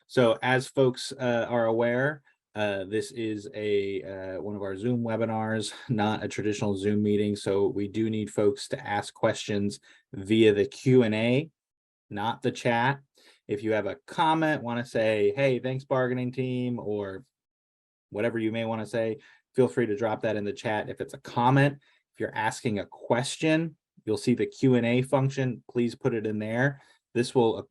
So as folks are aware, this is one of our Zoom webinars, not a traditional Zoom meeting. So we do need folks to ask questions via the Q&A, not the chat. If you have a comment, want to say, hey, thanks bargaining team, or whatever you may want to say, feel free to drop that in the chat. If it's a comment, if you're asking a question, you'll see the Q&A function. Please put it in there. This will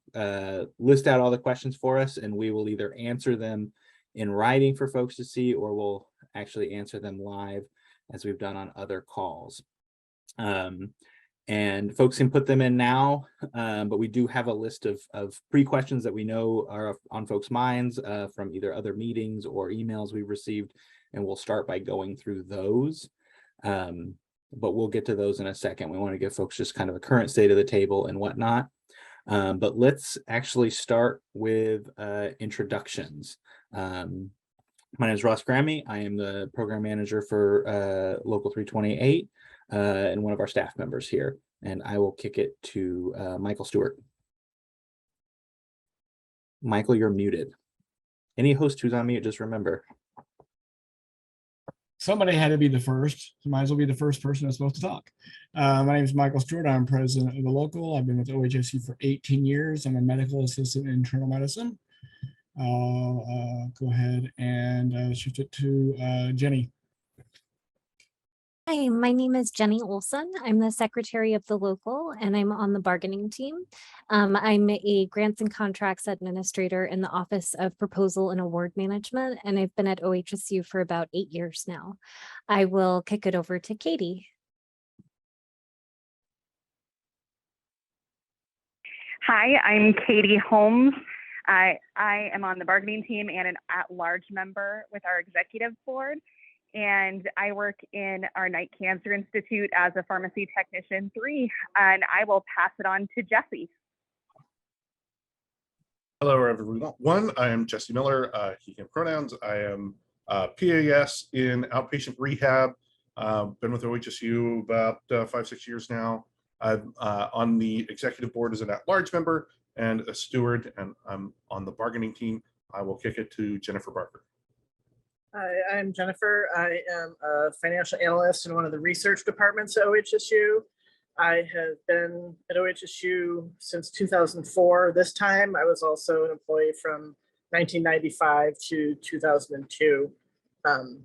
list out all the questions for us, and we will either answer them in writing for folks to see, or we'll actually answer them live as we've done on other calls. And folks can put them in now, but we do have a list of pre-questions that we know are on folks' minds from either other meetings or emails we've received, and we'll start by going through those. But we'll get to those in a second. We want to give folks just kind of a current state of the table and whatnot. But let's actually start with introductions. My name is Ross Grammy. I am the program manager for Local 328 and one of our staff members here. And I will kick it to Michael Stewart. Michael, you're muted. Any host who's on mute, just remember. Somebody had to be the first. So might as well be the first person that's supposed to talk. My name is Michael Stewart. I'm president of the local. I've been with OHSU for 18 years. I'm a medical assistant in internal medicine. I'll go ahead and shift it to Jenny. Hi, my name is Jenny Olson. I'm the secretary of the local, and I'm on the bargaining team. I'm a grants and contracts administrator in the Office of Proposal and Award Management, and I've been at OHSU for about 8 years now. I will kick it over to Katie. Hi, I'm Katie Holmes. I am on the bargaining team and an at-large member with our executive board. And I work in our Night Cancer Institute as a pharmacy technician 3, and I will pass it on to Jesse. Hello, everyone. I am Jesse Miller, he, him pronouns. I am PAS in outpatient rehab. Been with OHSU about 5-6 years now. I'm on the executive board as an at-large member and a steward, and I'm on the bargaining team. I will kick it to Jennifer Barker. Hi, I'm Jennifer. I am a financial analyst in one of the research departments at OHSU. I have been at OHSU since 2004. This time I was also an employee from 1995 to 2002. I'm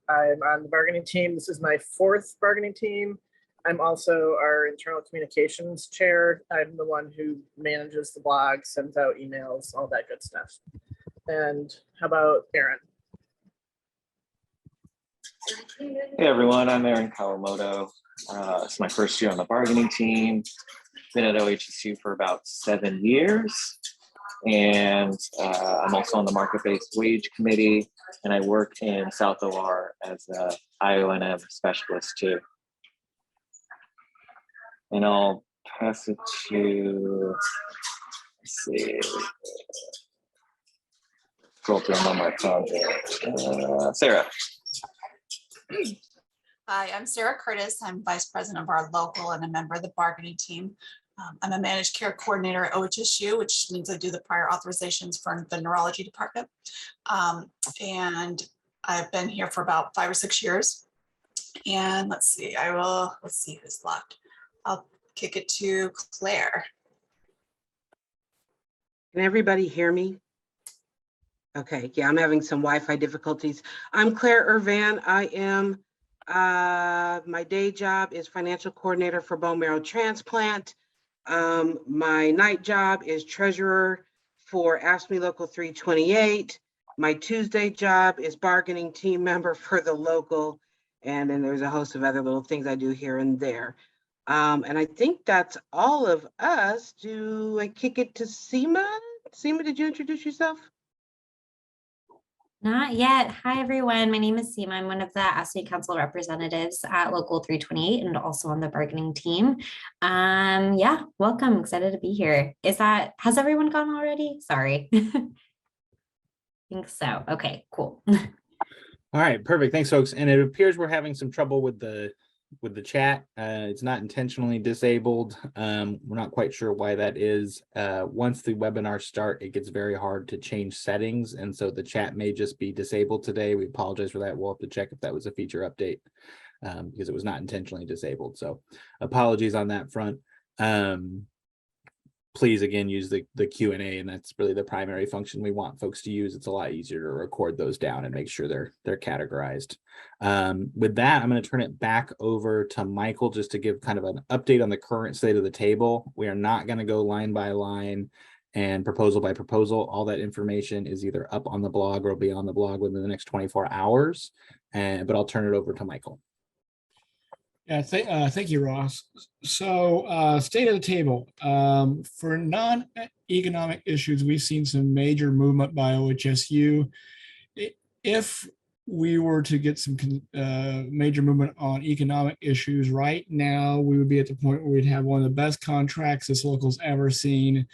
on the bargaining team. This is my 4th bargaining team. I'm also our internal communications chair. I'm the one who manages the blog, sends out emails, all that good stuff. And how about Aaron? Hey everyone, I'm Aaron Kawamoto. It's my first year on the bargaining team. Been at OHSU for about 7 years. And I'm also on the market-based wage committee, and I work in South OR as a IONM specialist too. And I'll pass it to, let's see, scroll through on my phone here. Sarah. Hi, I'm Sarah Curtis. I'm vice president of our local and a member of the bargaining team. I'm a managed care coordinator at OHSU, which means I do the prior authorizations for the neurology department. And I've been here for about 5 or 6 years. And let's see who's left. I'll kick it to Claire. Can everybody hear me? Okay, yeah, I'm having some Wi-Fi difficulties. I'm Claire Irvan. I am, my day job is financial coordinator for bone marrow transplant. My night job is treasurer for AFSCME Local 328. My Tuesday job is bargaining team member for the local. And then there's a host of other little things I do here and there. And I think that's all of us. Do I kick it to Seema? Seema, did you introduce yourself? Not yet. Hi, everyone. My name is Seema. I'm one of the AFSCME Council representatives at Local 328 and also on the bargaining team. Yeah, welcome. Excited to be here. Has everyone gone already? Sorry. I think so. Okay, cool. All right, perfect. Thanks, folks. And it appears we're having some trouble with the with the chat. It's not intentionally disabled. We're not quite sure why that is. Once the webinars start, it gets very hard to change settings. And so the chat may just be disabled today. We apologize for that. We'll have to check if that was a feature update because it was not intentionally disabled. So apologies on that front. Please again use the Q&A, and that's really the primary function we want folks to use. It's a lot easier to record those down and make sure they're categorized. With that, I'm going to turn it back over to Michael just to give kind of an update on the current state of the table. We are not going to go line by line and proposal by proposal. All that information is either up on the blog or will be on the blog within the next 24 hours. But I'll turn it over to Michael. Yeah, thank you, Ross. So state of the table. For non-economic issues, we've seen some major movement by OHSU. If we were to get some major movement on economic issues right now, we would be at the point where we'd have one of the best contracts this local's ever seen,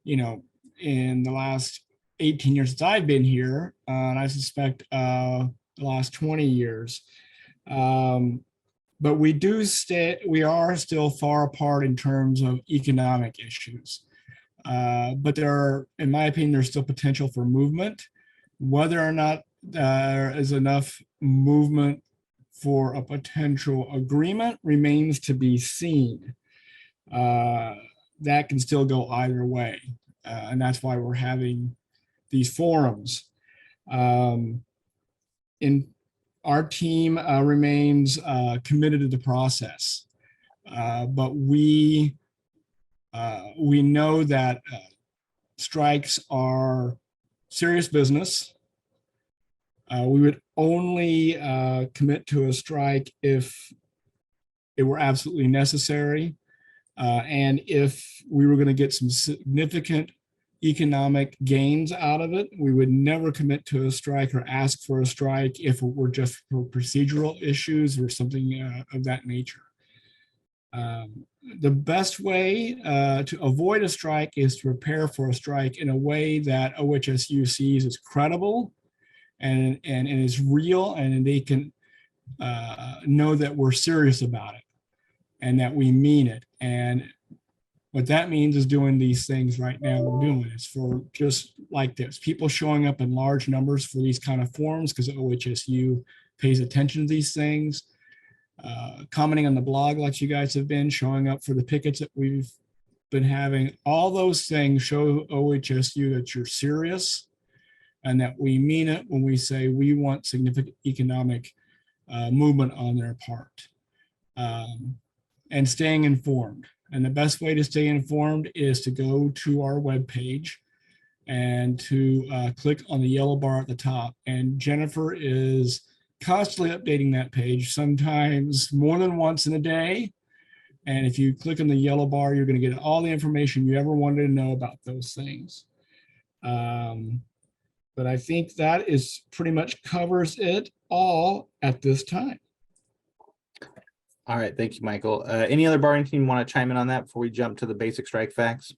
you know, in the last 18 years since I've been here, and I suspect the last 20 years. But we are still far apart in terms of economic issues. But there are, in my opinion, there's still potential for movement. Whether or not there is enough movement for a potential agreement remains to be seen. That can still go either way. And that's why we're having these forums. Our team remains committed to the process, but we know that strikes are serious business. We would only commit to a strike if it were absolutely necessary, and if we were going to get some significant economic gains out of it. We would never commit to a strike or ask for a strike if it were just for procedural issues or something of that nature. The best way to avoid a strike is to prepare for a strike in a way that OHSU sees as credible and is real, and they can know that we're serious about it and that we mean it. And what that means is doing these things right now we're doing. It's for just like this, people showing up in large numbers for these kind of forums because OHSU pays attention to these things. Commenting on the blog like you guys have been, showing up for the pickets that we've been having. All those things show OHSU that you're serious and that we mean it when we say we want significant economic movement on their part. And staying informed. And the best way to stay informed is to go to our webpage and to click on the yellow bar at the top. And Jennifer is constantly updating that page, sometimes more than once in a day. And if you click on the yellow bar, you're going to get all the information you ever wanted to know about those things. But I think that is pretty much covers it all at this time. All right, thank you, Michael. Any other bargaining team want to chime in on that before we jump to the basic strike facts?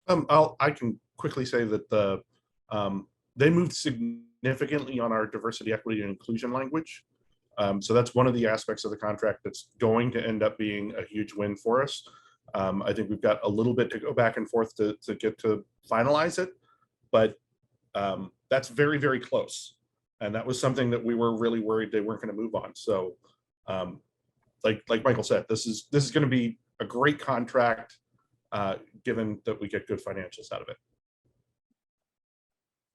I can quickly say that they moved significantly on our diversity, equity, and inclusion language. So that's one of the aspects of the contract that's going to end up being a huge win for us. I think we've got a little bit to go back and forth to get to finalize it, but that's very, very close. And that was something that we were really worried they weren't going to move on. So like Michael said, this is going to be a great contract given that we get good financials out of it.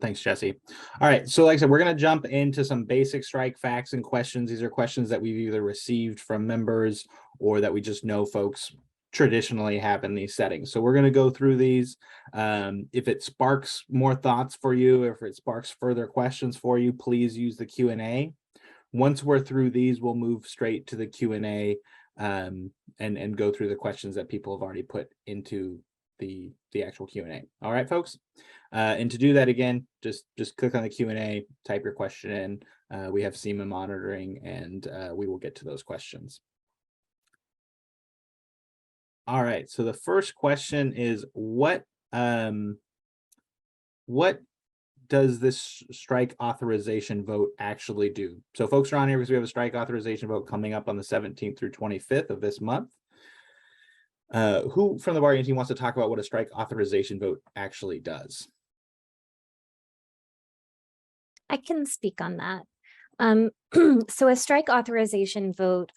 Thanks, Jesse. All right, so like I said, we're going to jump into some basic strike facts and questions. These are questions that we've either received from members or that we just know folks traditionally have in these settings. So we're going to go through these. If it sparks more thoughts for you, if it sparks further questions for you, please use the Q&A. Once we're through these, we'll move straight to the Q&A and go through the questions that people have already put into the actual Q&A. All right, folks. And to do that again, just click on the Q&A, type your question in. We have SEMA monitoring, and we will get to those questions. All right, so the first question is what does this strike authorization vote actually do? So folks are on here because we have a strike authorization vote coming up on the 17th through 25th of this month. Who from the bargaining team wants to talk about what a strike authorization vote actually does? I can speak on that. So a strike authorization vote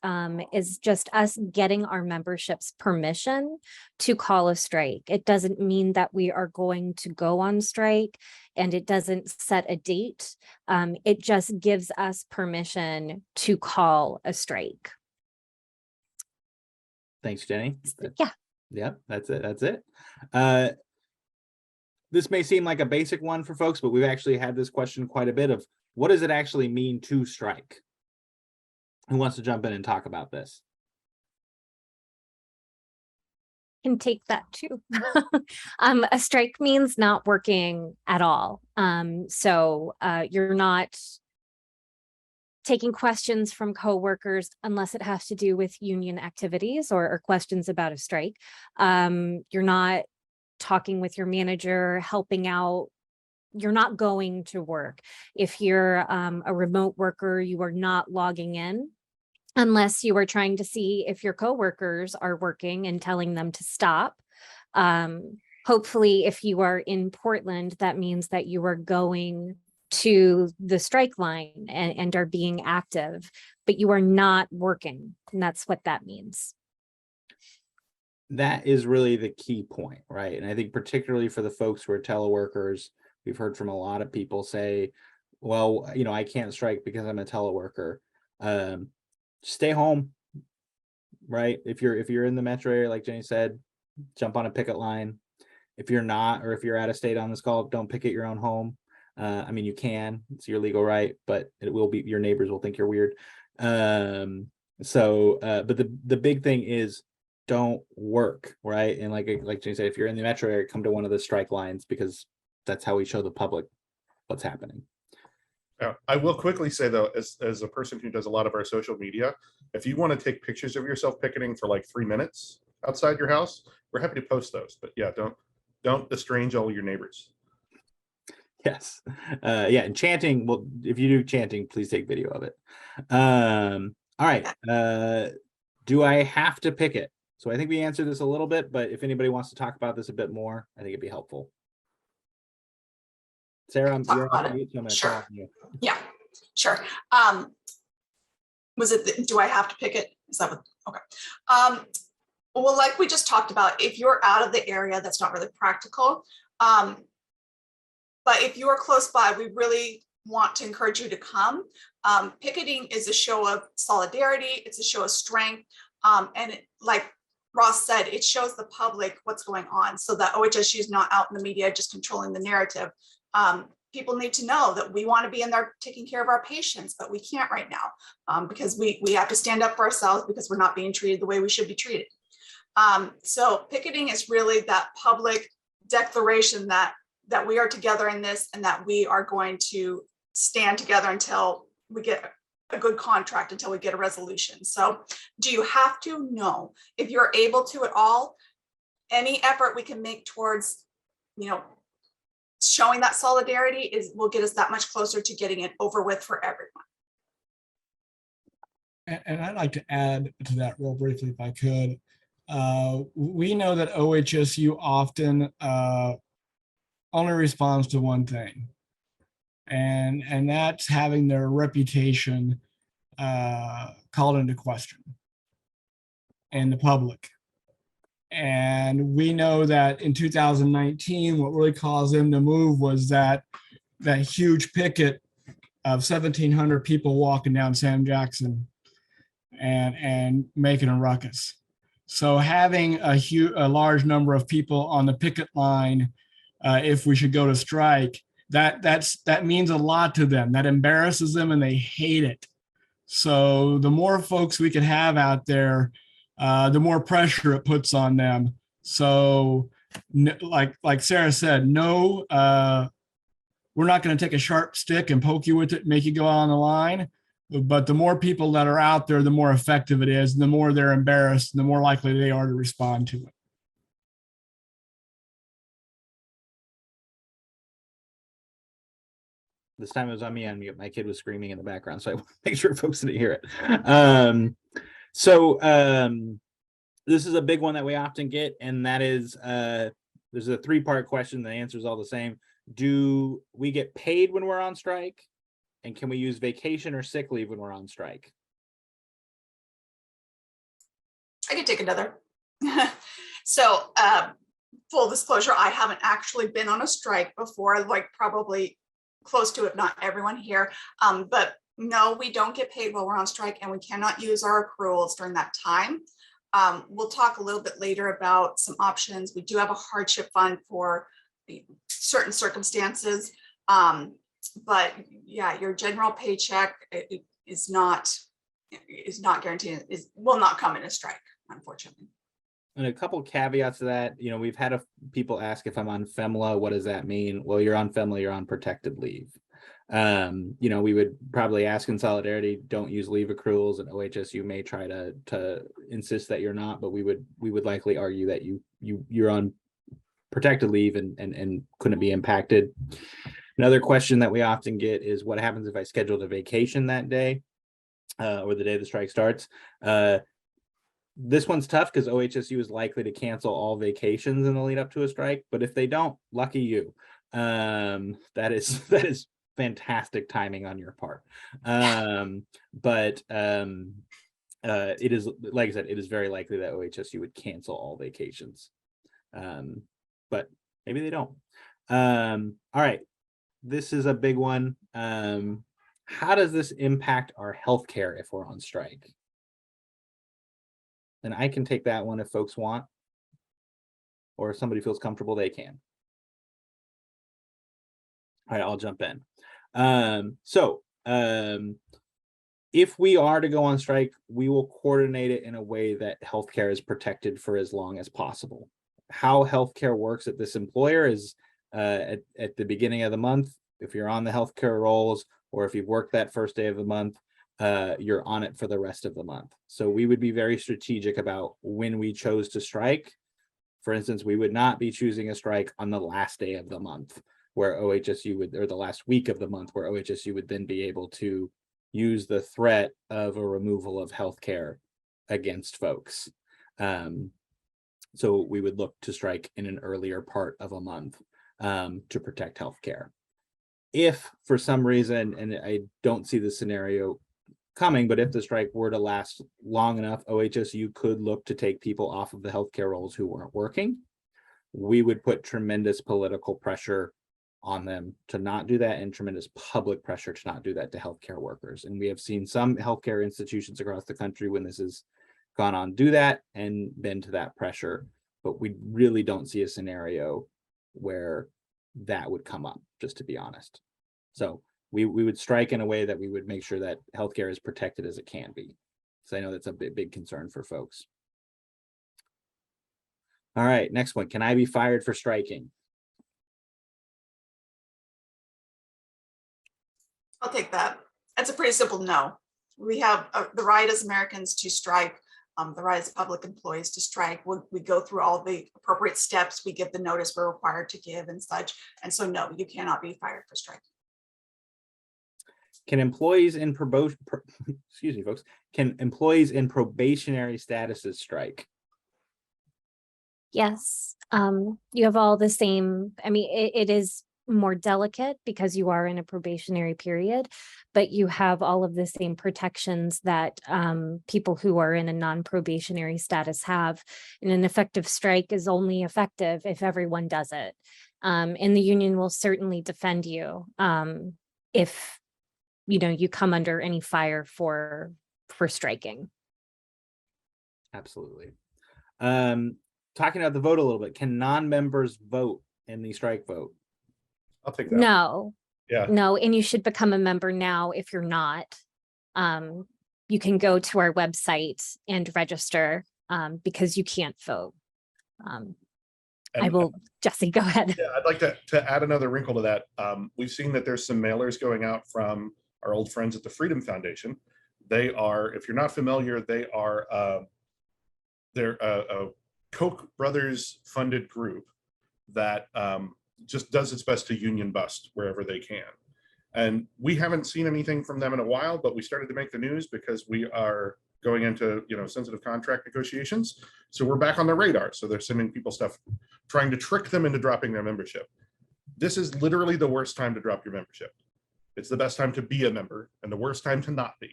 is just us getting our membership's permission to call a strike. It doesn't mean that we are going to go on strike, and it doesn't set a date. It just gives us permission to call a strike. Thanks, Jenny. Yeah. Yep, that's it. That's it. This may seem like a basic one for folks, but we've actually had this question quite a bit of what does it actually mean to strike? Who wants to jump in and talk about this? Can take that too. A strike means not working at all. So you're not taking questions from coworkers unless it has to do with union activities or questions about a strike. You're not talking with your manager, helping out. You're not going to work. If you're a remote worker, you are not logging in unless you are trying to see if your coworkers are working and telling them to stop. Hopefully, if you are in Portland, that means that you are going to the strike line and are being active, but you are not working. And that's what that means. That is really the key point, right? And I think particularly for the folks who are teleworkers, we've heard from a lot of people say, well, you know, I can't strike because I'm a teleworker. Stay home, right? If you're in the metro area, like Jenny said, jump on a picket line. If you're not, or if you're out of state on this call, don't picket your own home. I mean, you can, it's your legal right, but it will be, your neighbors will think you're weird. But the big thing is don't work, right? And like Jenny said, if you're in the metro area, come to one of the strike lines, because that's how we show the public what's happening. I will quickly say though, as a person who does a lot of our social media, if you want to take pictures of yourself picketing for like 3 minutes outside your house, we're happy to post those. But yeah, don't estrange all your neighbors. Yes. Yeah, and chanting, well, if you do chanting, please take video of it. All right. Do I have to picket? So I think we answered this a little bit, but if anybody wants to talk about this a bit more, I think it'd be helpful. Sarah, you're on mute, so I'm going to call on you. Yeah, sure. Was it, do I have to pick it? Is that what, okay. Well, like we just talked about, if you're out of the area, that's not really practical. But if you are close by, we really want to encourage you to come. Picketing is a show of solidarity. It's a show of strength. And like Ross said, it shows the public what's going on so that OHSU is not out in the media just controlling the narrative. People need to know that we want to be in there taking care of our patients, but we can't right now because we have to stand up for ourselves because we're not being treated the way we should be treated. So picketing is really that public declaration that we are together in this and that we are going to stand together until we get a good contract, until we get a resolution. So do you have to? No. If you're able to at all, any effort we can make towards, showing that solidarity will get us that much closer to getting it over with for everyone. And I'd like to add to that real briefly, if I could. We know that OHSU often only responds to one thing, and that's having their reputation called into question in the public. And we know that in 2019, what really caused them to move was that huge picket of 1,700 people walking down Sam Jackson and making a ruckus. So having a large number of people on the picket line, if we should go to strike, that means a lot to them. That embarrasses them and they hate it. So the more folks we can have out there, the more pressure it puts on them. So like Sarah said, no, we're not going to take a sharp stick and poke you with it, make you go on the line. But the more people that are out there, the more effective it is. And the more they're embarrassed, the more likely they are to respond to it. This time it was on me on mute. My kid was screaming in the background, so I want to make sure folks didn't hear it. This is a big one that we often get, and that is there's a 3-part question. The answer is all the same. Do we get paid when we're on strike? And can we use vacation or sick leave when we're on strike? I could take another. So full disclosure, I haven't actually been on a strike before, like probably close to, if not everyone here. But no, we don't get paid while we're on strike, and we cannot use our accruals during that time. We'll talk a little bit later about some options. We do have a hardship fund for certain circumstances. But yeah, your general paycheck is not guaranteed, will not come in a strike, unfortunately. And a couple caveats to that, we've had people ask if I'm on FEMLA, what does that mean? Well, you're on FEMLA, you're on protected leave. We would probably ask in solidarity, don't use leave accruals, and OHSU may try to insist that you're not, but we would likely argue that you're on protected leave and couldn't be impacted. Another question that we often get is what happens if I scheduled a vacation that day or the day the strike starts? This one's tough because OHSU is likely to cancel all vacations in the lead up to a strike, but if they don't, lucky you. That is fantastic timing on your part. It is, like I said, it is very likely that OHSU would cancel all vacations. But maybe they don't. All right, this is a big one. How does this impact our healthcare if we're on strike? And I can take that one if folks want, or if somebody feels comfortable, they can. All right, I'll jump in. If we are to go on strike, we will coordinate it in a way that healthcare is protected for as long as possible. How healthcare works at this employer is at the beginning of the month, if you're on the healthcare rolls, or if you've worked that first day of the month, you're on it for the rest of the month. So we would be very strategic about when we chose to strike. For instance, we would not be choosing a strike on the last day of the month, where OHSU would, or the last week of the month, where OHSU would then be able to use the threat of a removal of healthcare against folks. So we would look to strike in an earlier part of a month to protect healthcare. If for some reason, and I don't see the scenario coming, but if the strike were to last long enough, OHSU could look to take people off of the healthcare rolls who weren't working. We would put tremendous political pressure on them to not do that, and tremendous public pressure to not do that to healthcare workers. And we have seen some healthcare institutions across the country when this has gone on do that and been to that pressure, but we really don't see a scenario where that would come up, just to be honest. So we would strike in a way that we would make sure that healthcare is protected as it can be. So I know that's a big concern for folks. All right, next one. Can I be fired for striking? I'll take that. That's a pretty simple no. We have the right as Americans to strike, the right as public employees to strike. We go through all the appropriate steps. We give the notice we're required to give and such. And so no, you cannot be fired for striking. Can employees in excuse me, folks, can employees in probationary statuses strike? Yes, you have all the same, I mean, it is more delicate because you are in a probationary period, but you have all of the same protections that people who are in a non-probationary status have. And an effective strike is only effective if everyone does it. And the union will certainly defend you if you come under any fire for striking. Absolutely. Talking about the vote a little bit, can non-members vote in the strike vote? I'll take that. No. Yeah. No, and you should become a member now if you're not. You can go to our website and register because you can't vote. Jesse, go ahead. Yeah, I'd like to add another wrinkle to that. We've seen that there's some mailers going out from our old friends at the Freedom Foundation. They are, if you're not familiar, they're a Koch brothers funded group that just does its best to union bust wherever they can. And we haven't seen anything from them in a while, but we started to make the news because we are going into, sensitive contract negotiations. So we're back on the radar. So they're sending people stuff, trying to trick them into dropping their membership. This is literally the worst time to drop your membership. It's the best time to be a member and the worst time to not be,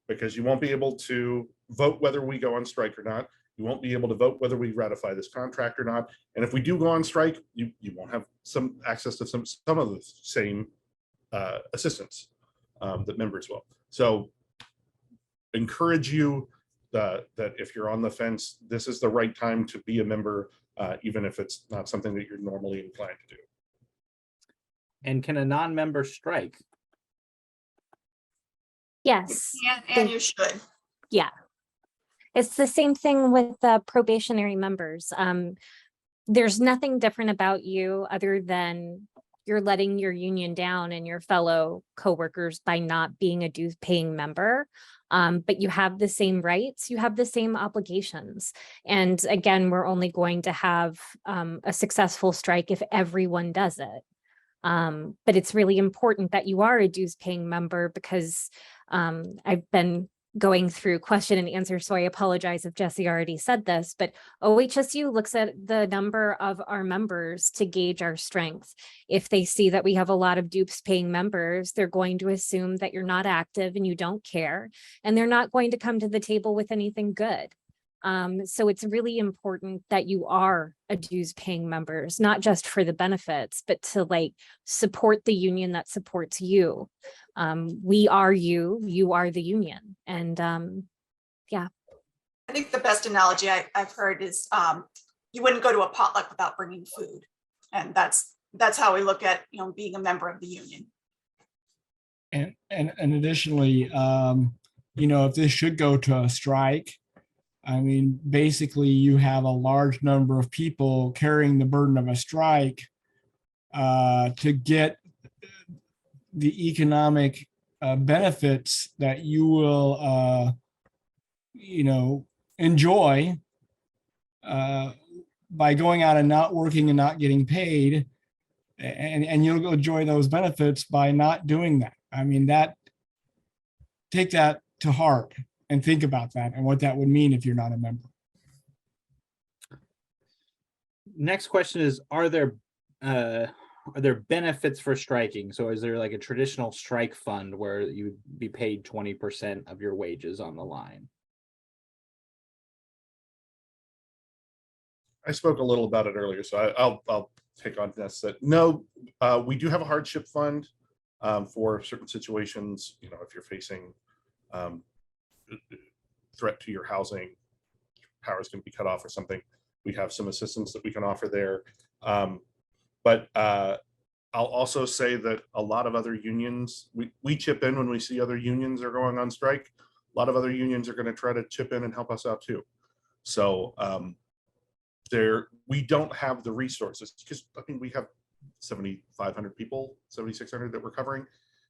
because you won't be able to vote whether we go on strike or not. You won't be able to vote whether we ratify this contract or not. And if we do go on strike, you won't have some access to some of the same assistance that members will. So encourage you that if you're on the fence, this is the right time to be a member, even if it's not something that you're normally inclined to do. And can a non-member strike? Yes. And you should. Yeah. It's the same thing with the probationary members. There's nothing different about you other than you're letting your union down and your fellow coworkers by not being a dues paying member. But you have the same rights, you have the same obligations. And again, we're only going to have a successful strike if everyone does it. But it's really important that you are a dues paying member, because I've been going through question and answer, so I apologize if Jesse already said this, but OHSU looks at the number of our members to gauge our strength. If they see that we have a lot of dues paying members, they're going to assume that you're not active and you don't care, and they're not going to come to the table with anything good. So it's really important that you are a dues paying members, not just for the benefits, but to support the union that supports you. We are you are the union. And yeah. I think the best analogy I've heard is you wouldn't go to a potluck without bringing food. And that's how we look at, being a member of the union. And additionally, if this should go to a strike, I mean, basically you have a large number of people carrying the burden of a strike to get the economic benefits that you will, enjoy by going out and not working and not getting paid. And you'll enjoy those benefits by not doing that. I mean, take that to heart and think about that and what that would mean if you're not a member. Next question is, are there benefits for striking? So is there like a traditional strike fund where you'd be paid 20% of your wages on the line? I spoke a little about it earlier, so I'll take on this. That no, we do have a hardship fund for certain situations. If you're facing threat to your housing, power is going to be cut off or something, we have some assistance that we can offer there. But I'll also say that a lot of other unions, we chip in when we see other unions are going on strike. A lot of other unions are going to try to chip in and help us out too. So we don't have the resources, because I think we have 7,500 people, 7,600 that we're covering.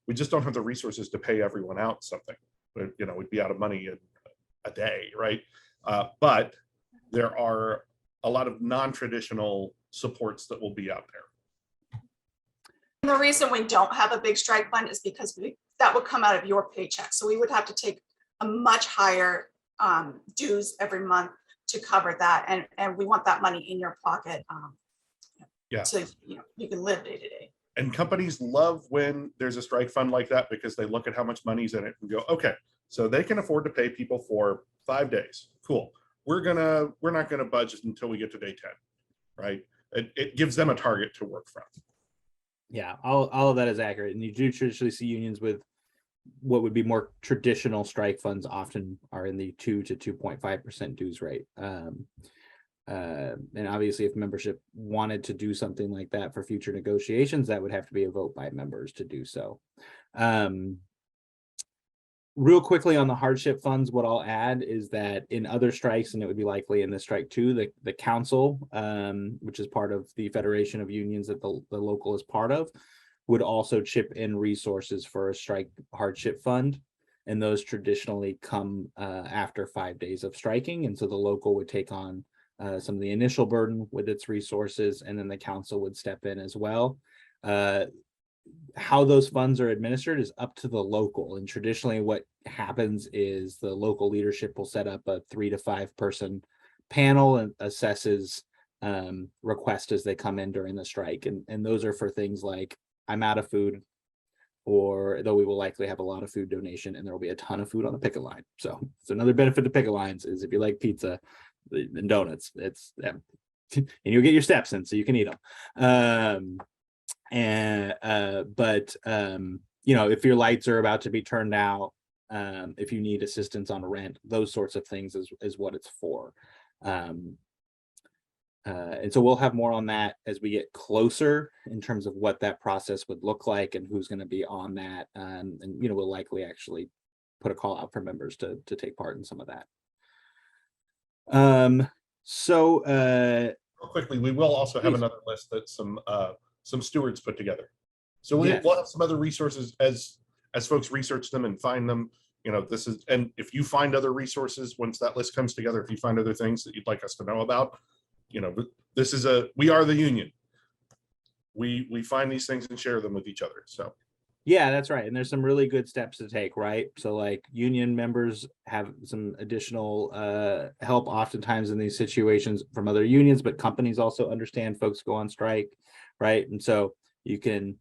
We just don't have the resources to pay everyone out something. We'd be out of money in a day, right? But there are a lot of non-traditional supports that will be out there. And the reason we don't have a big strike fund is because that would come out of your paycheck. So we would have to take a much higher dues every month to cover that. And we want that money in your pocket. So you can live day to day. And companies love when there's a strike fund like that, because they look at how much money's in it and go, okay, so they can afford to pay people for 5 days. Cool. We're not gonna budge until we get to day 10, right? It gives them a target to work from. Yeah, all of that is accurate. And you do traditionally see unions with what would be more traditional strike funds often are in the 2 to 2.5% dues rate. And obviously, if membership wanted to do something like that for future negotiations, that would have to be a vote by members to do so. Real quickly on the hardship funds, what I'll add is that in other strikes, and it would be likely in this strike too, the council, which is part of the Federation of Unions that the local is part of, would also chip in resources for a strike hardship fund. And those traditionally come after 5 days of striking. And so the local would take on some of the initial burden with its resources, and then the council would step in as well. how those funds are administered is up to the local. And traditionally what happens is the local leadership will set up a 3 to 5 person panel and assesses requests as they come in during the strike. And those are for things like, I'm out of food, or though we will likely have a lot of food donation and there will be a ton of food on the picket line. So it's another benefit to picket lines is if you like pizza and donuts, it's and you'll get your steps in so you can eat them. You know, if your lights are about to be turned out, if you need assistance on rent, those sorts of things is what it's for. And so we'll have more on that as we get closer in terms of what that process would look like and who's going to be on that. And, you know, we'll likely actually put a call out for members to take part in some of that. Real quickly, we will also have another list that some stewards put together. So we'll have some other resources as folks research them and find them. You know, this is, and if you find other resources, once that list comes together, if you find other things that you'd like us to know about, you know, this is we are the union. We find these things and share them with each other. So yeah, that's right. And there's some really good steps to take, right? So like union members have some additional help oftentimes in these situations from other unions, but companies also understand folks go on strike, right? And so you can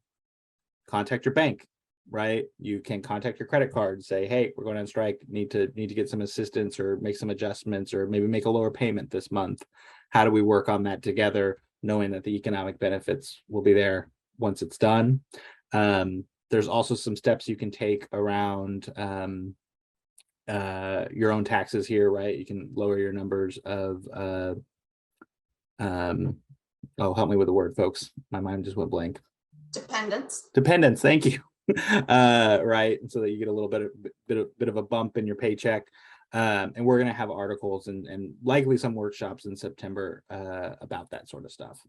contact your bank, right? You can contact your credit card and say, hey, we're going on strike, need to get some assistance or make some adjustments or maybe make a lower payment this month. How do we work on that together, knowing that the economic benefits will be there once it's done? There's also some steps you can take around your own taxes here, right? You can lower your numbers of oh, help me with the word, folks. My mind just went blank. Dependents, thank you. Right, and so that you get a little bit of a bump in your paycheck. And we're going to have articles and likely some workshops in September about that sort of stuff.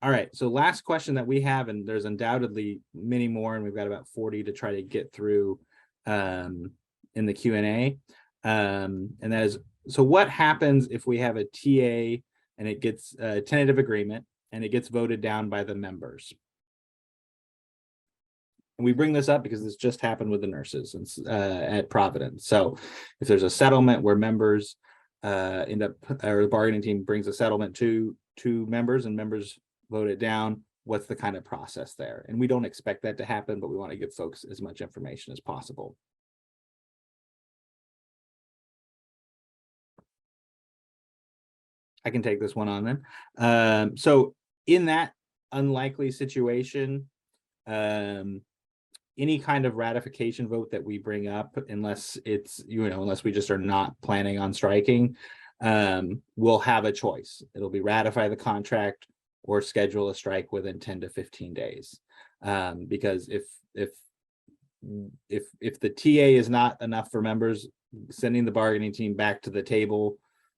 All right, so last question that we have, and there's undoubtedly many more, and we've got about 40 to try to get through in the Q&A. And that is, so what happens if we have a TA and it gets a tentative agreement and it gets voted down by the members? And we bring this up because this just happened with the nurses at Providence. So if there's a settlement where members end up, or the bargaining team brings a settlement to members and members vote it down, what's the kind of process there? And we don't expect that to happen, but we want to give folks as much information as possible. I can take this one on then. So in that unlikely situation, any kind of ratification vote that we bring up, unless it's, you know, unless we just are not planning on striking, we'll have a choice. It'll be ratify the contract or schedule a strike within 10 to 15 days. Because if the TA is not enough for members, sending the bargaining team back to the table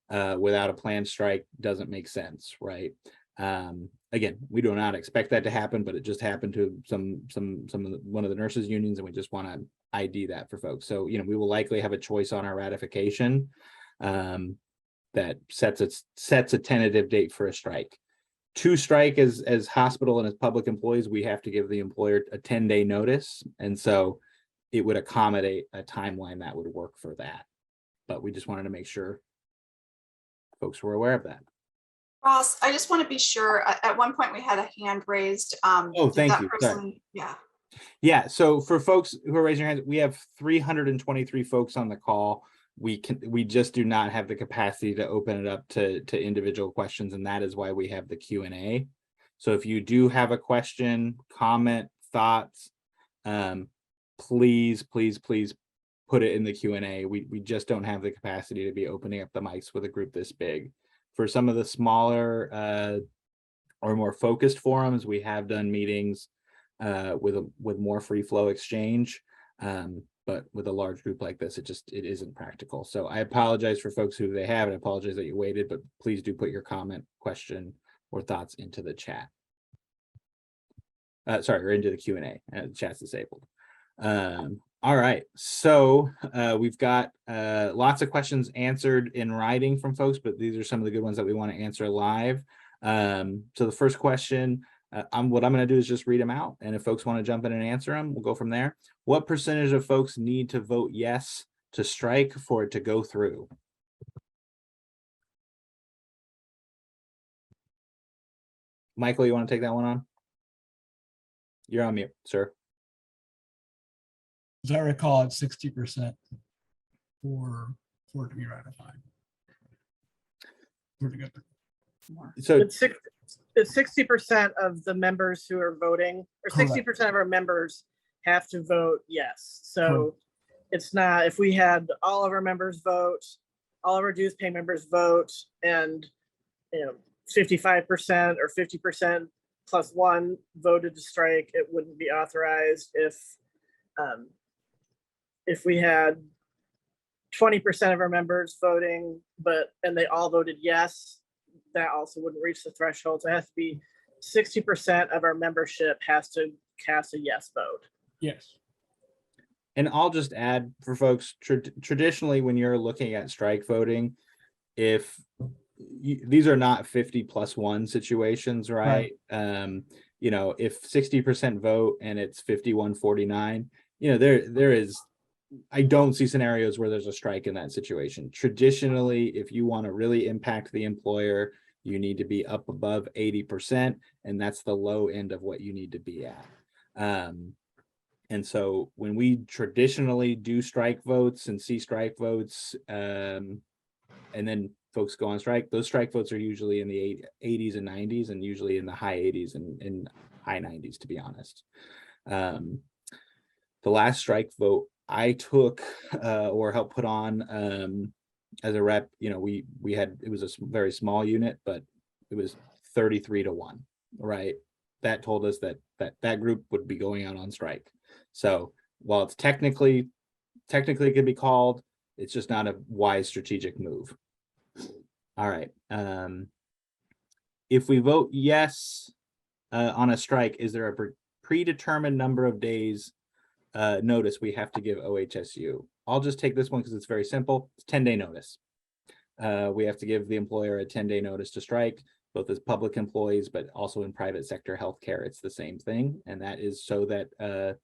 without a planned strike doesn't make sense, right? Again, we do not expect that to happen, but it just happened to one of the nurses unions, and we just want to ID that for folks. So, you know, we will likely have a choice on our ratification that sets a tentative date for a strike. To strike as hospital and as public employees, we have to give the employer a 10-day notice, and so it would accommodate a timeline that would work for that. But we just wanted to make sure folks were aware of that. Ross, I just want to be sure. At one point, we had a hand raised. Oh, thank you. Sorry. Yeah. So for folks who are raising their hands, we have 323 folks on the call. We just do not have the capacity to open it up to individual questions, and that is why we have the Q&A. So if you do have a question, comment, thoughts, please put it in the Q&A. We just don't have the capacity to be opening up the mics with a group this big. For some of the smaller or more focused forums, we have done meetings with more free flow exchange, but with a large group like this, it isn't practical. So I apologize for folks who they have, and I apologize that you waited, but please do put your comment, question, or thoughts into the chat. Or into the Q&A. The chat's disabled. All right, so we've got lots of questions answered in writing from folks, but these are some of the good ones that we want to answer live. So the first question, what I'm going to do is just read them out. And if folks want to jump in and answer them, we'll go from there. What percentage of folks need to vote yes to strike for it to go through? Michael, you want to take that one on? You're on mute, sir. As I recall, it's 60% for it to be ratified. For it to go through. So It's 60% of the members who are voting, or Correct. 60% of our members have to vote yes. So Correct. it's not, if we had all of our members vote, all of our dues paying members vote, and 55% or 50% plus one voted to strike, it wouldn't be authorized. If we had 20% of our members voting, and they all voted yes, that also wouldn't reach the threshold. So it has to be 60% of our membership has to cast a yes vote. Yes. And I'll just add for folks, traditionally, when you're looking at strike voting, if these are not 50+1 situations, right? If 60% vote and it's 51-49, there is, I don't see scenarios where there's a strike in that situation. Traditionally, if you want to really impact the employer, you need to be up above 80%, and that's the low end of what you need to be at. And so when we traditionally do strike votes and see strike votes, and then folks go on strike, those strike votes are usually in the 80s and 90s, and usually in the high 80s and high 90s, to be honest. The last strike vote I took or helped put on as a rep, we had, it was a very small unit, but it was 33-1, right? That told us that group would be going out on strike. So while it's technically could be called, it's just not a wise strategic move. All right. If we vote yes on a strike, is there a predetermined number of days notice we have to give OHSU? I'll just take this one because it's very simple. It's 10-day notice. We have to give the employer a 10-day notice to strike, both as public employees, but also in private sector healthcare. It's the same thing. And that is so that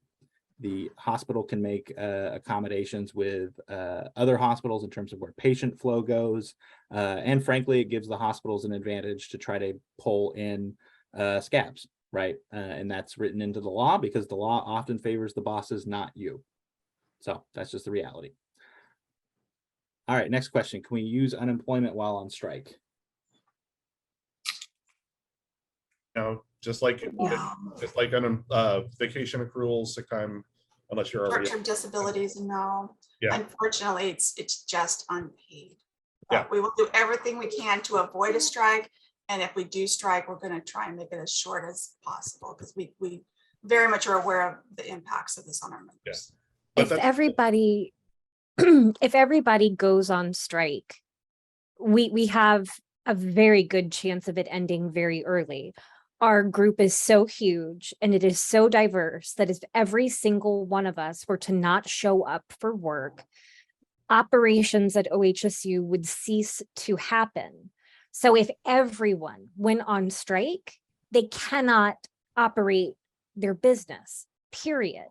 the hospital can make accommodations with other hospitals in terms of where patient flow goes. And frankly, it gives the hospitals an advantage to try to pull in scabs, right? And that's written into the law because the law often favors the bosses, not you. So that's just the reality. All right, next question. Can we use unemployment while on strike? Just like on vacation accruals, sick time, unless you're already Short-term disabilities, no. Yeah. Unfortunately, it's just unpaid. Yeah. We will do everything we can to avoid a strike. And if we do strike, we're going to try and make it as short as possible because we very much are aware of the impacts of this on our members. Yeah. If everybody goes on strike, we have a very good chance of it ending very early. Our group is so huge and it is so diverse that if every single one of us were to not show up for work, operations at OHSU would cease to happen. So if everyone went on strike, they cannot operate their business, period.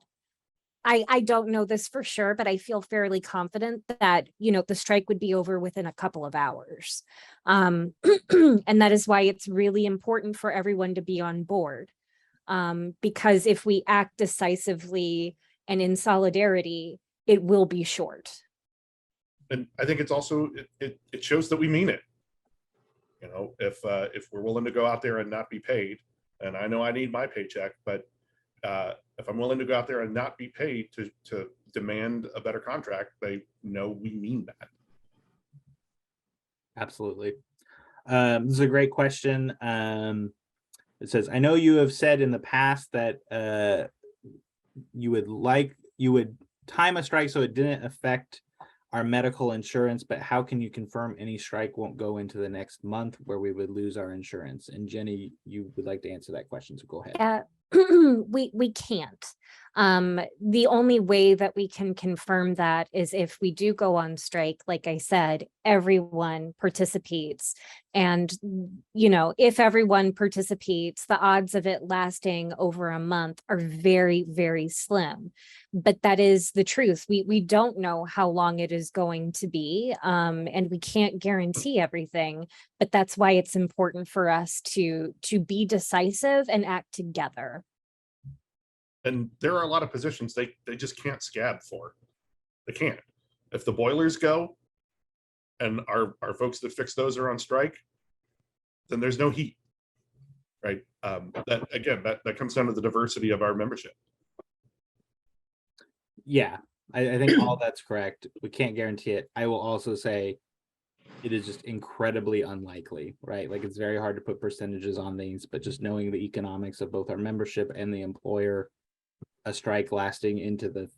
I don't know this for sure, but I feel fairly confident that, the strike would be over within a couple of hours. And that is why it's really important for everyone to be on board. Because if we act decisively and in solidarity, it will be short. And I think it's also, it shows that we mean it. If we're willing to go out there and not be paid, and I know I need my paycheck, but if I'm willing to go out there and not be paid to demand a better contract, they know we mean that. Absolutely. This is a great question. It says, I know you have said in the past that you would time a strike so it didn't affect our medical insurance, but how can you confirm any strike won't go into the next month where we would lose our insurance? And Jenny, you would like to answer that question, so go ahead. Yeah. we can't. The only way that we can confirm that is if we do go on strike, like I said, everyone participates. And, you know, if everyone participates, the odds of it lasting over a month are very, very slim. But that is the truth. We don't know how long it is going to be, and we can't guarantee everything. But that's why it's important for us to be decisive and act together. And there are a lot of positions they just can't scab for. They can't. If the boilers go and our folks that fix those are on strike, then there's no heat, right? That again, that comes down to the diversity of our membership. Yeah, I think all that's correct. We can't guarantee it. I will also say it is just incredibly unlikely, right? Like it's very hard to put percentages on these, but just knowing the economics of both our membership and the employer, a strike lasting into the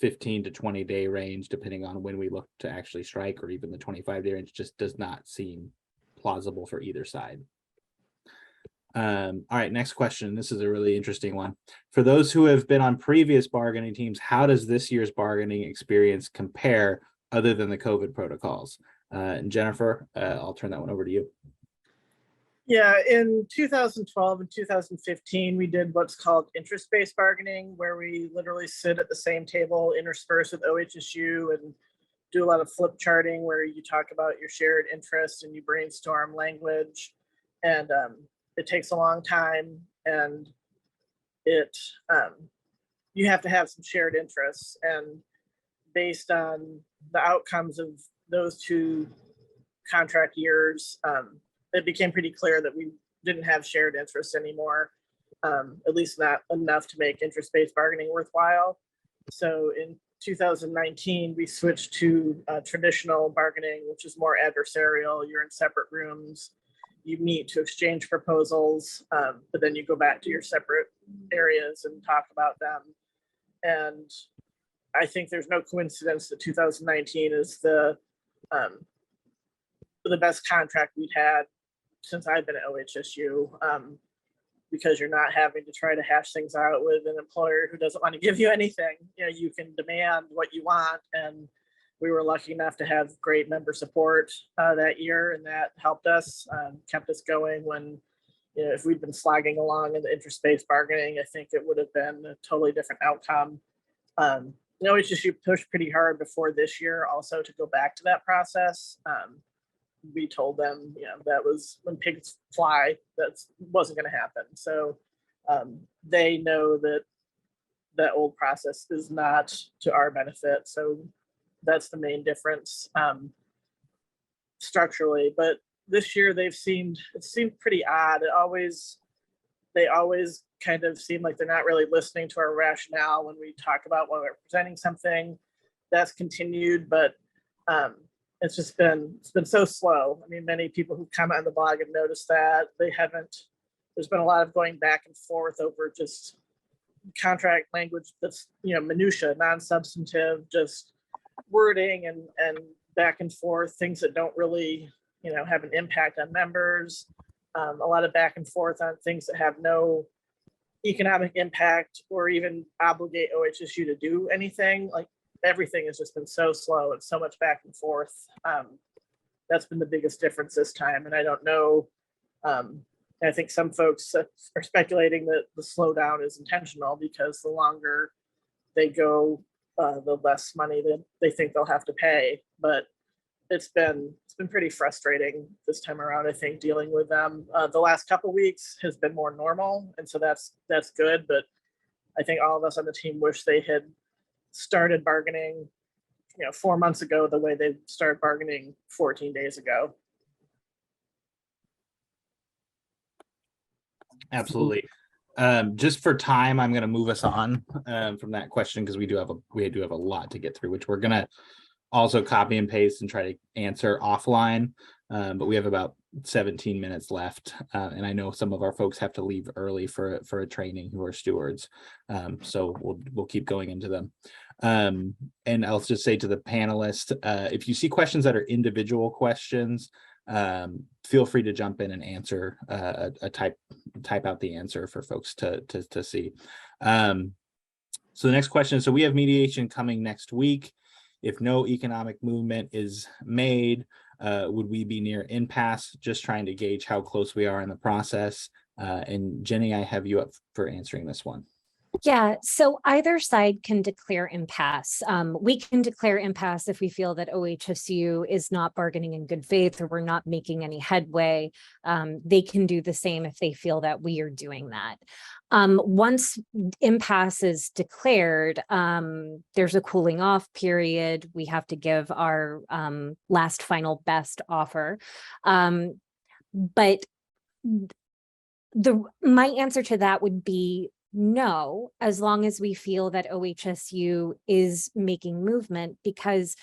15 to 20 day range, depending on when we look to actually strike, or even the 25-day range, just does not seem plausible for either side. All right, next question. This is a really interesting one. For those who have been on previous bargaining teams, how does this year's bargaining experience compare other than the COVID protocols? And Jennifer, I'll turn that one over to you. Yeah, in 2012 and 2015, we did what's called interest-based bargaining, where we literally sit at the same table interspersed with OHSU and do a lot of flip charting where you talk about your shared interests and you brainstorm language. And it takes a long time, and you have to have some shared interests. And based on the outcomes of those two contract years, it became pretty clear that we didn't have shared interests anymore, at least not enough to make interest-based bargaining worthwhile. So in 2019, we switched to traditional bargaining, which is more adversarial. You're in separate rooms, you meet to exchange proposals, but then you go back to your separate areas and talk about them. And I think there's no coincidence that 2019 is the best contract we've had since I've been at OHSU, because you're not having to try to hash things out with an employer who doesn't want to give you anything. You know, you can demand what you want, and we were lucky enough to have great member support that year, and that helped us, kept us going when, you know, if we'd been slogging along in the interest-based bargaining, I think it would have been a totally different outcome. OHSU pushed pretty hard before this year also to go back to that process. We told them, you know, that was when pigs fly, that wasn't going to happen. So they know that that old process is not to our benefit. So that's the main difference structurally. But this year it seemed pretty odd. They always kind of seem like they're not really listening to our rationale when we talk about when we're presenting something. That's continued, but it's been so slow. I mean, many people who comment on the blog have noticed that there's been a lot of going back and forth over just contract language that's, you know, minutia, non-substantive, just wording and back and forth, things that don't really, you know, have an impact on members. A lot of back and forth on things that have no economic impact or even obligate OHSU to do anything. Like, everything has just been so slow and so much back and forth. That's been the biggest difference this time. And I don't know, I think some folks are speculating that the slowdown is intentional because the longer they go, the less money that they think they'll have to pay. But it's been pretty frustrating this time around, I think, dealing with them. The last couple of weeks has been more normal. And so that's good. But I think all of us on the team wish they had started bargaining, you know, 4 months ago, the way they started bargaining 14 days ago. Absolutely. Just for time, I'm going to move us on from that question, because we do have a lot to get through, which we're going to also copy and paste and try to answer offline. But we have about 17 minutes left, and I know some of our folks have to leave early for a training who are stewards, so we'll keep going into them. And I'll just say to the panelists, if you see questions that are individual questions, feel free to jump in and answer type out the answer for folks to see. So the next question, so we have mediation coming next week. If no economic movement is made, would we be near impasse? Just trying to gauge how close we are in the process. And Jenny, I have you up for answering this one. Yeah, so either side can declare impasse. We can declare impasse if we feel that OHSU is not bargaining in good faith or we're not making any headway. They can do the same if they feel that we are doing that. Once impasse is declared, there's a cooling off period. We have to give our last final best offer. But my answer to that would be no, as long as we feel that OHSU is making movement, because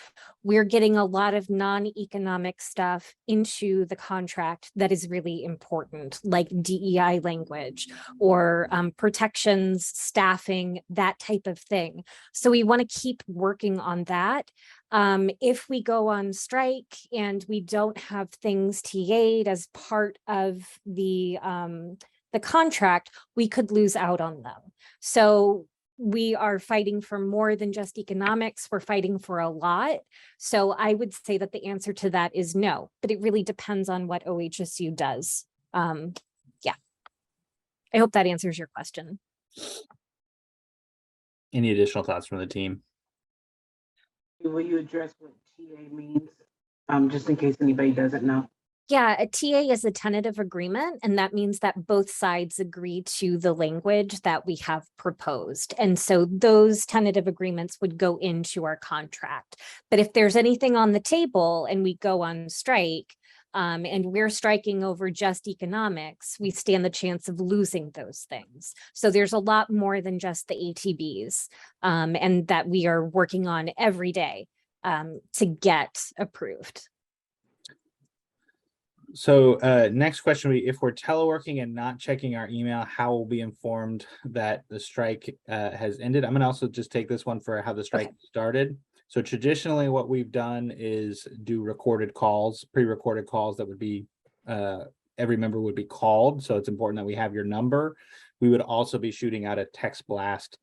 we're getting a lot of non-economic stuff into the contract that is really important, like DEI language or protections, staffing, that type of thing. So we want to keep working on that. If we go on strike and we don't have things TA'd as part of the contract, we could lose out on them. So we are fighting for more than just economics. We're fighting for a lot. So I would say that the answer to that is no, but it really depends on what OHSU does. Yeah, I hope that answers your question. Any additional thoughts from the team? Will you address what TA means? Just in case anybody doesn't know. Yeah, a TA is a tentative agreement, and that means that both sides agree to the language that we have proposed. And so those tentative agreements would go into our contract. But if there's anything on the table and we go on strike, and we're striking over just economics, we stand the chance of losing those things. So there's a lot more than just the ATBs, and that we are working on every day to get approved. So next question, if we're teleworking and not checking our email, how will we be informed that the strike has ended? I'm going to also just take this one for how the strike started. So traditionally what we've done is do recorded calls, pre-recorded calls that would be, every member would be called. So it's important that we have your number. We would also be shooting out a text blast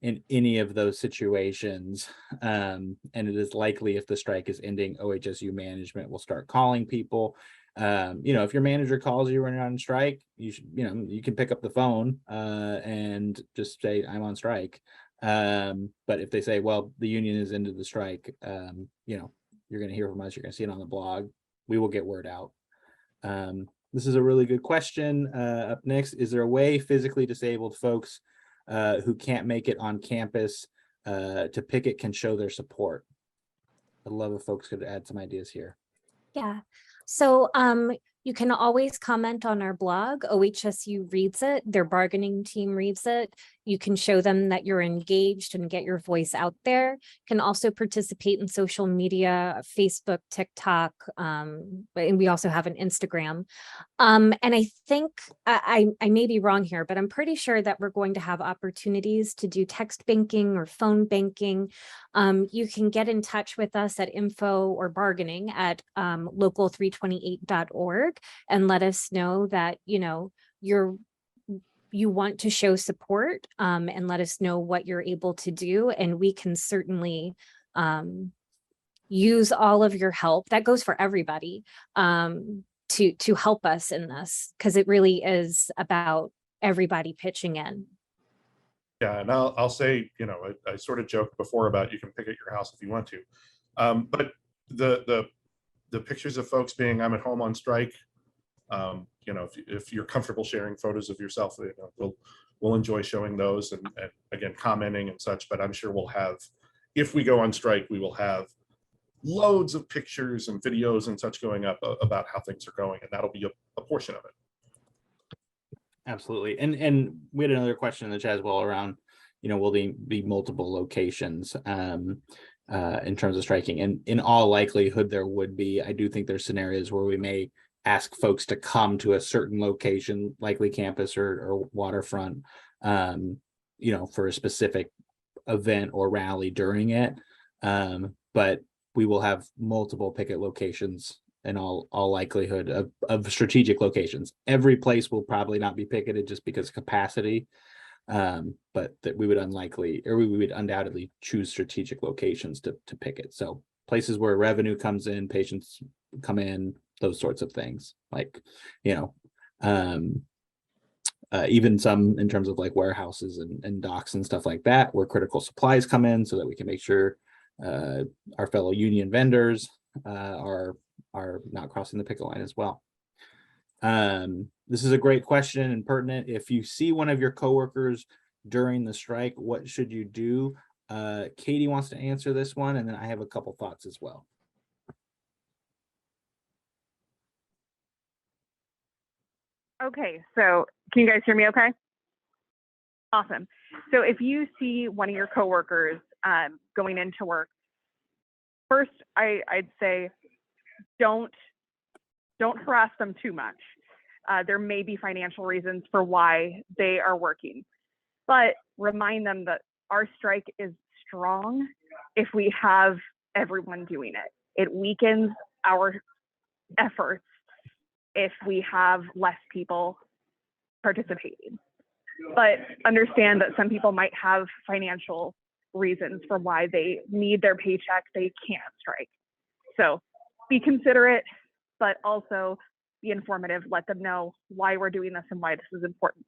in any of those situations. And it is likely if the strike is ending, OHSU management will start calling people. If your manager calls you when you're on strike, you should, you can pick up the phone and just say, I'm on strike. But if they say, well, the union is into the strike, you're going to hear from us, you're going to see it on the blog, we will get word out. This is a really good question. Up next, is there a way physically disabled folks who can't make it on campus to picket can show their support? I'd love if folks could add some ideas here. Yeah. So you can always comment on our blog. OHSU reads it. Their bargaining team reads it. You can show them that you're engaged and get your voice out there. Can also participate in social media, Facebook, TikTok, and we also have an Instagram. And I think I may be wrong here, but I'm pretty sure that we're going to have opportunities to do text banking or phone banking. You can get in touch with us at info or bargaining at local328.org and let us know that, you want to show support, and let us know what you're able to do. And we can certainly use all of your help. That goes for everybody, to help us in this, because it really is about everybody pitching in. Yeah, and I'll say, I sort of joked before about you can pick at your house if you want to, but the pictures of folks being I'm at home on strike, if you're comfortable sharing photos of yourself, we'll enjoy showing those and again commenting and such. But I'm sure we'll have, if we go on strike, we will have loads of pictures and videos and such going up about how things are going, and that'll be a portion of it. Absolutely. And we had another question in the chat as well around, will there be multiple locations in terms of striking? And in all likelihood, there would be. I do think there's scenarios where we may ask folks to come to a certain location, likely campus or waterfront, for a specific event or rally during it. But we will have multiple picket locations in all likelihood of strategic locations. Every place will probably not be picketed just because of capacity. But that we would undoubtedly choose strategic locations to picket. So places where revenue comes in, patients come in, those sorts of things, like, even some in terms of like warehouses and docks and stuff like that, where critical supplies come in, so that we can make sure our fellow union vendors are not crossing the picket line as well. This is a great question and pertinent. If you see one of your coworkers during the strike, what should you do? Katie wants to answer this one, and then I have a couple thoughts as well. Okay, so can you guys hear me okay? Awesome. So if you see one of your coworkers going into work, first I'd say don't harass them too much. There may be financial reasons for why they are working, but remind them that our strike is strong if we have everyone doing it. It weakens our efforts if we have less people participating. But understand that some people might have financial reasons for why they need their paycheck, they can't strike. So be considerate, but also be informative, let them know why we're doing this and why this is important.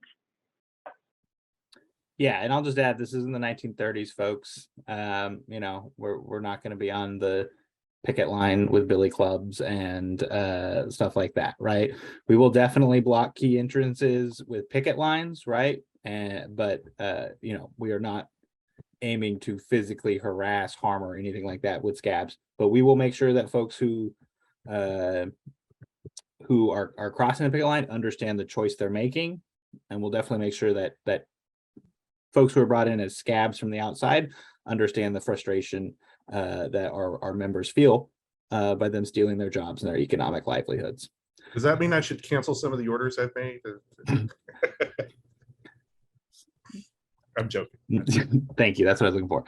Yeah, and I'll just add, this is in the 1930s, folks. We're not going to be on the picket line with billy clubs and stuff like that, right? We will definitely block key entrances with picket lines, right? But we are not aiming to physically harass, harm, or anything like that with scabs. But we will make sure that folks who are crossing the picket line understand the choice they're making, and we'll definitely make sure that folks who are brought in as scabs from the outside understand the frustration that our members feel by them stealing their jobs and their economic livelihoods. Does that mean I should cancel some of the orders I've made? I'm joking. Thank you. That's what I was looking for.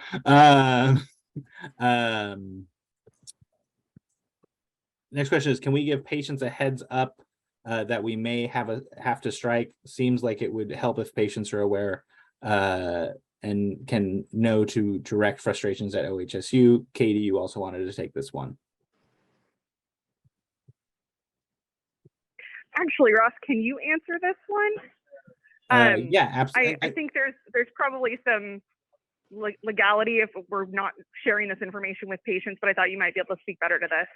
Next question is, can we give patients a heads up that we may have to strike? Seems like it would help if patients are aware and can know to direct frustrations at OHSU. Katie, you also wanted to take this one. Actually, Ross, can you answer this one? Yeah, absolutely. I think there's probably some legality if we're not sharing this information with patients, but I thought you might be able to speak better to this.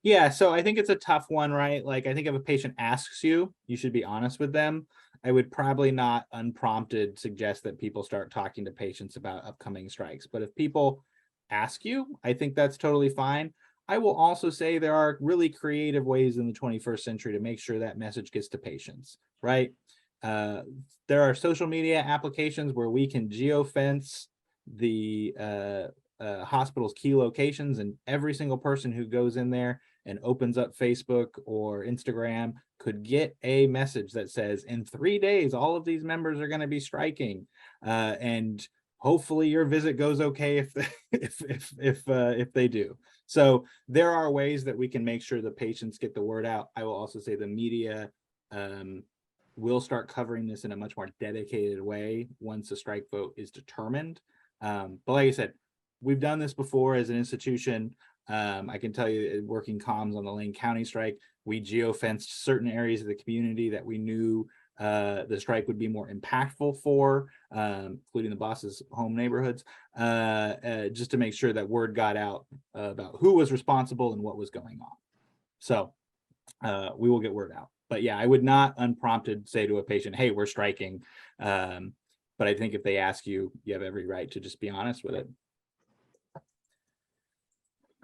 Yeah, so I think it's a tough one, right? Like, I think if a patient asks you, you should be honest with them. I would probably not unprompted suggest that people start talking to patients about upcoming strikes. But if people ask you, I think that's totally fine. I will also say there are really creative ways in the 21st century to make sure that message gets to patients, right? There are social media applications where we can geofence the hospital's key locations, and every single person who goes in there and opens up Facebook or Instagram could get a message that says, in 3 days, all of these members are going to be striking, and hopefully your visit goes okay if they do. So there are ways that we can make sure the patients get the word out. I will also say the media will start covering this in a much more dedicated way once the strike vote is determined. But like I said, we've done this before as an institution. I can tell you, working comms on the Lane County strike, we geofenced certain areas of the community that we knew the strike would be more impactful for, including the boss's home neighborhoods, just to make sure that word got out about who was responsible and what was going on. So we will get word out. But yeah, I would not unprompted say to a patient, hey, we're striking. But I think if they ask you, you have every right to just be honest with it.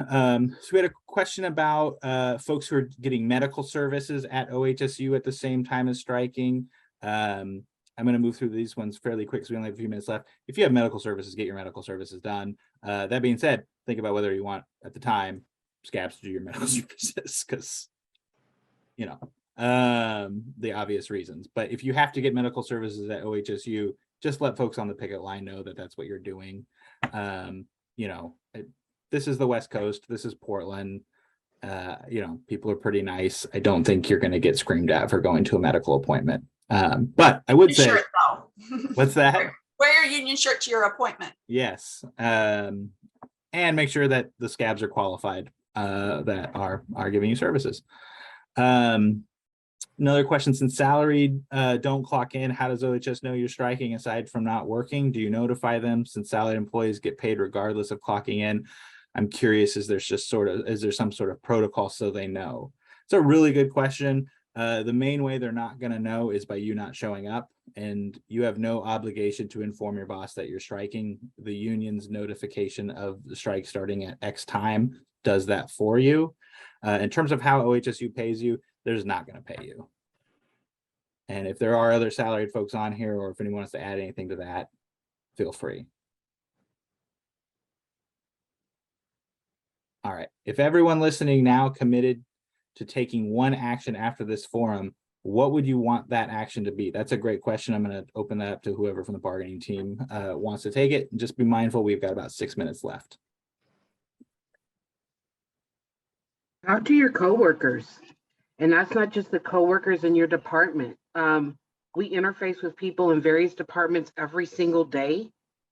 So we had a question about folks who are getting medical services at OHSU at the same time as striking. I'm going to move through these ones fairly quick because we only have a few minutes left. If you have medical services, get your medical services done. That being said, think about whether you want at the time scabs to do your medical services, because the obvious reasons. But if you have to get medical services at OHSU, just let folks on the picket line know that that's what you're doing. This is the West Coast. This is Portland. you know, people are pretty nice. I don't think you're going to get screamed at for going to a medical appointment. But I would say, Shirt, though. what's that? Wear your union shirt to your appointment. Yes. And make sure that the scabs are qualified that are giving you services. Another question, since salaried don't clock in, how does OHS know you're striking aside from not working? Do you notify them, since salaried employees get paid regardless of clocking in? I'm curious, is there some sort of protocol so they know? It's a really good question. The main way they're not going to know is by you not showing up, and you have no obligation to inform your boss that you're striking. The union's notification of the strike starting at X time does that for you. In terms of how OHSU pays you, there's not going to pay you. And if there are other salaried folks on here, or if anyone wants to add anything to that, feel free. All right, if everyone listening now committed to taking one action after this forum, what would you want that action to be? That's a great question. I'm going to open that up to whoever from the bargaining team wants to take it. Just be mindful, we've got about 6 minutes left. Talk to your coworkers, and that's not just the coworkers in your department. We interface with people in various departments every single day.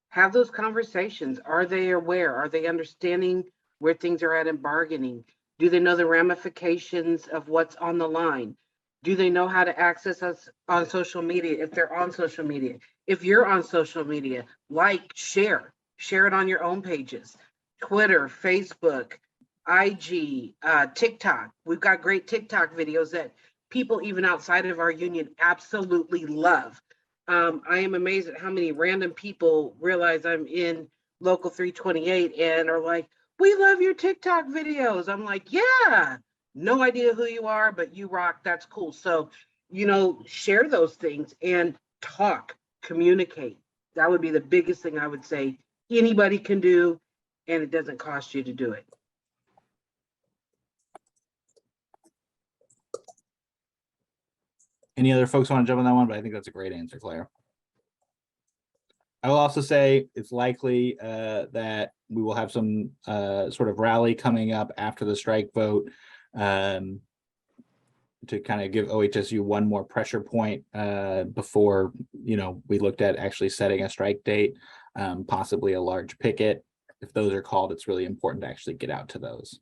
Have those conversations. Are they aware? Are they understanding where things are at in bargaining? Do they know the ramifications of what's on the line? Do they know how to access us on social media if they're on social media? If you're on social media, like, share it on your own pages. Twitter, Facebook, IG, TikTok. We've got great TikTok videos that people even outside of our union absolutely love. I am amazed at how many random people realize I'm in Local 328 and are like, we love your TikTok videos. I'm like, yeah, no idea who you are, but you rock. That's cool. So, you know, share those things and talk, communicate. That would be the biggest thing I would say anybody can do, and it doesn't cost you to do it. Any other folks want to jump on that one? But I think that's a great answer, Claire. I will also say it's likely that we will have some sort of rally coming up after the strike vote to kind of give OHSU one more pressure point before, you know, we looked at actually setting a strike date, possibly a large picket. If those are called, it's really important to actually get out to those.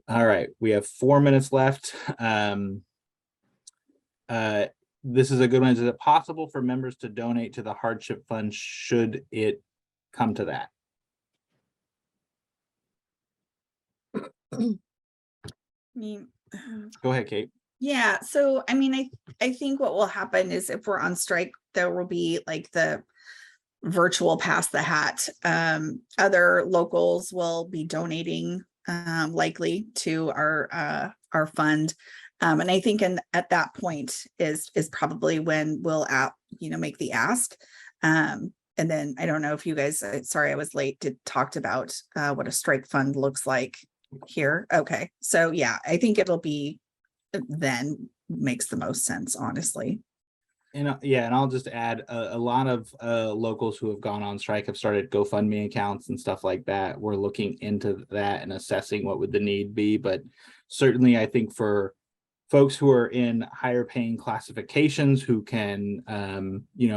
All right, we have 4 minutes left. This is a good one. Is it possible for members to donate to the hardship fund should it come to that? Go ahead, Kate. Yeah, so I mean, I think what will happen is if we're on strike, there will be like the virtual pass the hat. Other locals will be donating likely to our fund. And I think at that point is probably when we'll make the ask. And then I don't know if you guys, sorry, I was late, talked about what a strike fund looks like here. Okay. So yeah, I think it'll be then makes the most sense, honestly. And yeah, and I'll just add a lot of locals who have gone on strike have started GoFundMe accounts and stuff like that. We're looking into that and assessing what would the need be. But certainly I think for folks who are in higher paying classifications who can,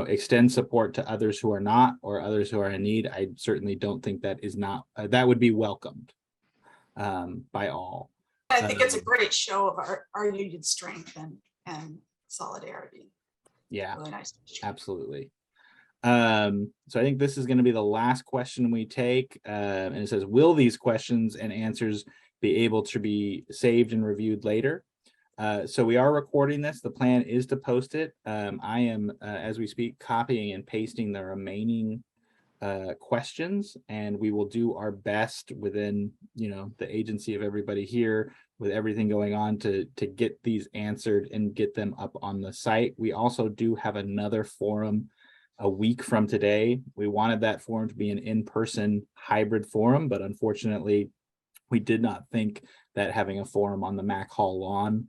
extend support to others who are not, or others who are in need, I certainly don't think that is not, that would be welcomed by all. I think it's a great show of our union strength and solidarity. Yeah, really nice. Absolutely. So I think this is going to be the last question we take. And it says, will these questions and answers be able to be saved and reviewed later? So we are recording this. The plan is to post it. I am, as we speak, copying and pasting the remaining questions, and we will do our best within, the agency of everybody here with everything going on to get these answered and get them up on the site. We also do have another forum a week from today. We wanted that forum to be an in-person hybrid forum, but unfortunately, we did not think that having a forum on the Mac Hall lawn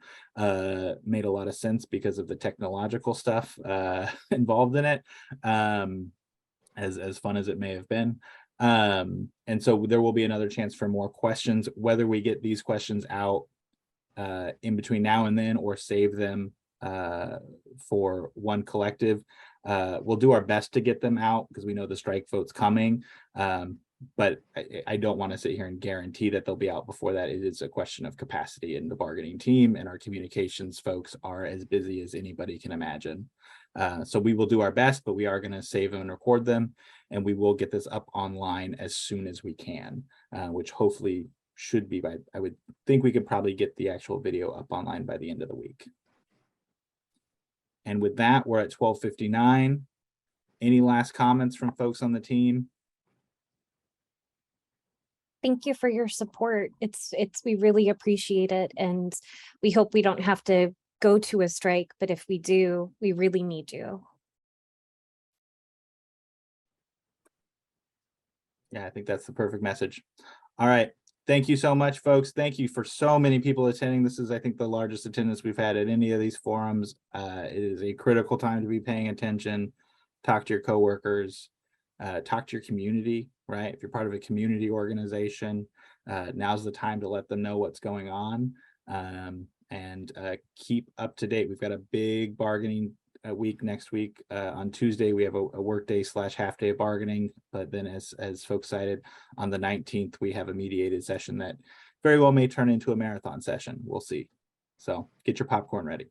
made a lot of sense because of the technological stuff involved in it, as fun as it may have been. And so there will be another chance for more questions, whether we get these questions out in between now and then or save them for one collective. We'll do our best to get them out because we know the strike vote's coming. But I don't want to sit here and guarantee that they'll be out before that. It is a question of capacity in the bargaining team, and our communications folks are as busy as anybody can imagine. So we will do our best, but we are going to save and record them, and we will get this up online as soon as we can, which hopefully should be by, I would think we could probably get the actual video up online by the end of the week. And with that, we're at 12:59. Any last comments from folks on the team? Thank you for your support. We really appreciate it. And we hope we don't have to go to a strike, but if we do, we really need you. Yeah, I think that's the perfect message. All right. Thank you so much, folks. Thank you for so many people attending. This is, I think, the largest attendance we've had at any of these forums. It is a critical time to be paying attention. Talk to your coworkers, talk to your community, right? If you're part of a community organization, now's the time to let them know what's going on, and keep up to date. We've got a big bargaining week next week. On Tuesday, we have a work day / half day of bargaining, but then as folks cited, on the 19th, we have a mediated session that very well may turn into a marathon session. We'll see. So get your popcorn ready.